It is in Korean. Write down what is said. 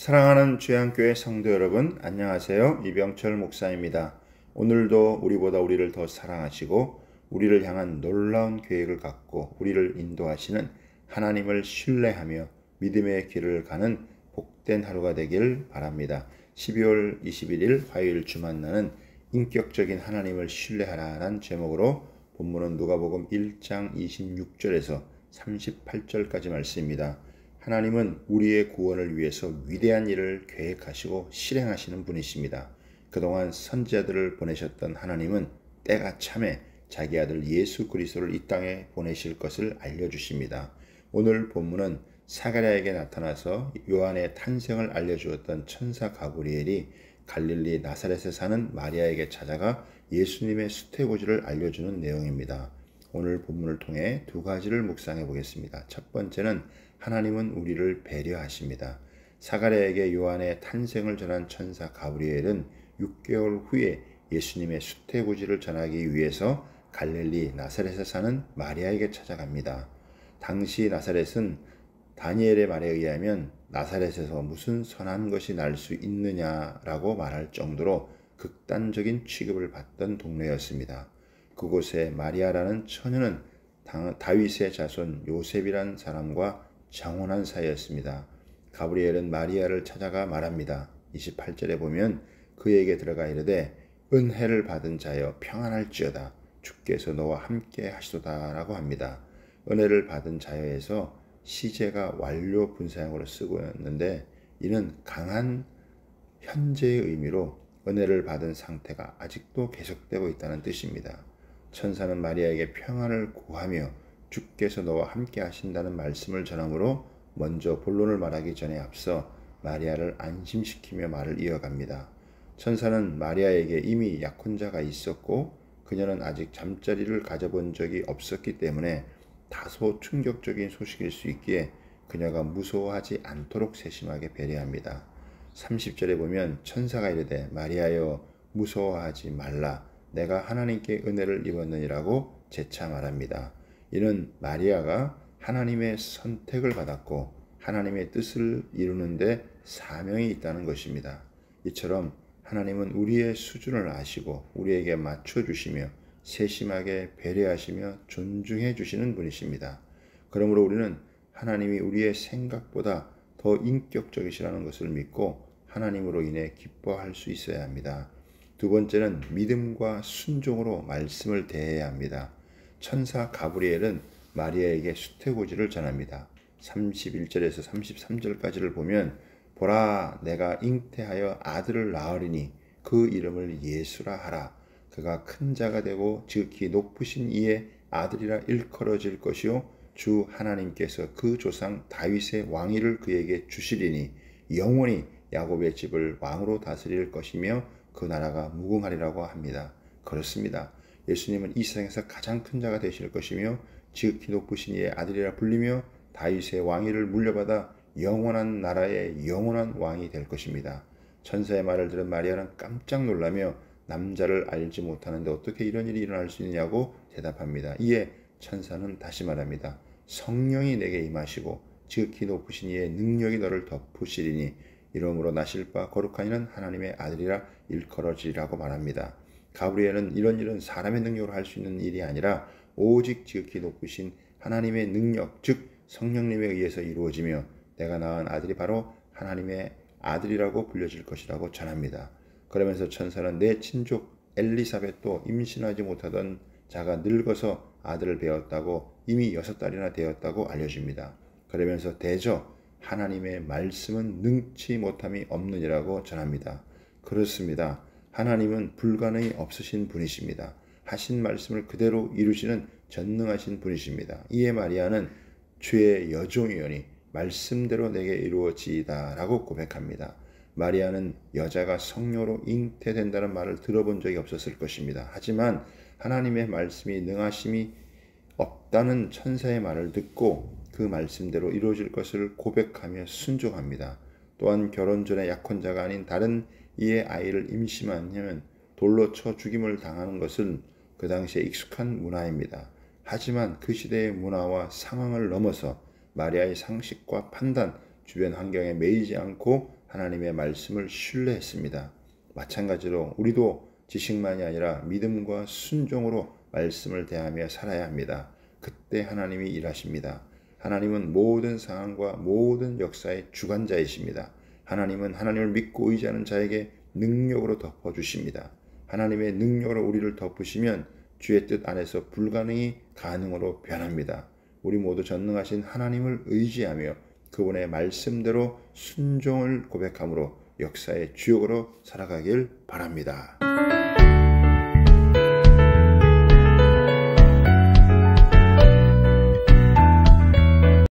사랑하는 주양교회 성도 여러분, 안녕하세요. 이병철 목사입니다. 오늘도 우리보다 우리를 더 사랑하시고 우리를 향한 놀라운 계획을 갖고 우리를 인도하시는 하나님을 신뢰하며 믿음의 길을 가는 복된 하루가 되길 바랍니다. 12월 21일 화요일 주 만나는 인격적인 하나님을 신뢰하라는 제목으로 본문은 누가복음 1장 26절에서 38절까지 말씀입니다. 하나님은 우리의 구원을 위해서 위대한 일을 계획하시고 실행하시는 분이십니다. 그동안 선지자들을 보내셨던 하나님은 때가 참에 자기 아들 예수 그리스도를 이 땅에 보내실 것을 알려주십니다. 오늘 본문은 사가랴에게 나타나서 요한의 탄생을 알려주었던 천사 가브리엘이 갈릴리 나사렛에 사는 마리아에게 찾아가 예수님의 수태고지를 알려주는 내용입니다. 오늘 본문을 통해 두 가지를 묵상해 보겠습니다. 첫 번째는 하나님은 우리를 배려하십니다. 사가랴에게 요한의 탄생을 전한 천사 가브리엘은 6개월 후에 예수님의 수태고지를 전하기 위해서 갈릴리 나사렛에 사는 마리아에게 찾아갑니다. 당시 나사렛은 다니엘의 말에 의하면 나사렛에서 무슨 선한 것이 날 수 있느냐라고 말할 정도로 극단적인 취급을 받던 동네였습니다. 그곳에 마리아라는 처녀는 다윗의 자손 요셉이란 사람과 정혼한 사이였습니다. 가브리엘은 마리아를 찾아가 말합니다. 28절에 보면 그에게 들어가 이르되 은혜를 받은 자여 평안할지어다 주께서 너와 함께 하시도다 라고 합니다. 은혜를 받은 자여에서 시제가 완료 분사형으로 쓰고 있는데 이는 강한 현재의 의미로 은혜를 받은 상태가 아직도 계속되고 있다는 뜻입니다. 천사는 마리아에게 평안을 구하며 주께서 너와 함께 하신다는 말씀을 전함으로 먼저 본론을 말하기 전에 앞서 마리아를 안심시키며 말을 이어갑니다. 천사는 마리아에게 이미 약혼자가 있었고 그녀는 아직 잠자리를 가져본 적이 없었기 때문에 다소 충격적인 소식일 수 있기에 그녀가 무서워하지 않도록 세심하게 배려합니다. 30절에 보면 천사가 이르되 마리아여 무서워하지 말라 내가 하나님께 은혜를 입었느니라고 재차 말합니다. 이는 마리아가 하나님의 선택을 받았고 하나님의 뜻을 이루는데 사명이 있다는 것입니다. 이처럼 하나님은 우리의 수준을 아시고 우리에게 맞춰주시며 세심하게 배려하시며 존중해 주시는 분이십니다. 그러므로 우리는 하나님이 우리의 생각보다 더 인격적이시라는 것을 믿고 하나님으로 인해 기뻐할 수 있어야 합니다. 두 번째는 믿음과 순종으로 말씀을 대해야 합니다. 천사 가브리엘은 마리아에게 수태고지를 전합니다. 31절에서 33절까지를 보면 보라 내가 잉태하여 아들을 낳으리니 그 이름을 예수라 하라. 그가 큰 자가 되고 지극히 높으신 이의 아들이라 일컬어질 것이요 주 하나님께서 그 조상 다윗의 왕위를 그에게 주시리니 영원히 야곱의 집을 왕으로 다스릴 것이며 그 나라가 무궁하리라고 합니다. 그렇습니다. 예수님은 이 세상에서 가장 큰 자가 되실 것이며 지극히 높으신 이의 아들이라 불리며 다윗의 왕위를 물려받아 영원한 나라의 영원한 왕이 될 것입니다. 천사의 말을 들은 마리아는 깜짝 놀라며 남자를 알지 못하는데 어떻게 이런 일이 일어날 수 있느냐고 대답합니다. 이에 천사는 다시 말합니다. 성령이 내게 임하시고 지극히 높으신 이의 능력이 너를 덮으시리니 이러므로 나실 바 거룩한 이는 하나님의 아들이라 일컬어지리라고 말합니다. 가브리엘은 이런 일은 사람의 능력으로 할 수 있는 일이 아니라 오직 지극히 높으신 하나님의 능력 즉 성령님에 의해서 이루어지며 내가 낳은 아들이 바로 하나님의 아들이라고 불려질 것이라고 전합니다. 그러면서 천사는 내 친족 엘리사벳도 임신하지 못하던 자가 늙어서 아들을 배웠다고 이미 6달이나 되었다고 알려줍니다. 그러면서 대저 하나님의 말씀은 능치 못함이 없느니라고 전합니다. 그렇습니다. 하나님은 불가능이 없으신 분이십니다. 하신 말씀을 그대로 이루시는 전능하신 분이십니다. 이에 마리아는 주의 여종이오니 말씀대로 내게 이루어지이다 라고 고백합니다. 마리아는 여자가 성녀로 잉태된다는 말을 들어본 적이 없었을 것입니다. 하지만 하나님의 말씀이 능하심이 없다는 천사의 말을 듣고 그 말씀대로 이루어질 것을 고백하며 순종합니다. 또한 결혼 전에 약혼자가 아닌 다른 이의 아이를 임신하면 돌로 쳐 죽임을 당하는 것은 그 당시에 익숙한 문화입니다. 하지만 그 시대의 문화와 상황을 넘어서 마리아의 상식과 판단, 주변 환경에 매이지 않고 하나님의 말씀을 신뢰했습니다. 마찬가지로 우리도 지식만이 아니라 믿음과 순종으로 말씀을 대하며 살아야 합니다. 그때 하나님이 일하십니다. 하나님은 모든 상황과 모든 역사의 주관자이십니다. 하나님은 하나님을 믿고 의지하는 자에게 능력으로 덮어주십니다. 하나님의 능력으로 우리를 덮으시면 주의 뜻 안에서 불가능이 가능으로 변합니다. 우리 모두 전능하신 하나님을 의지하며 그분의 말씀대로 순종을 고백함으로 역사의 주역으로 살아가길 바랍니다.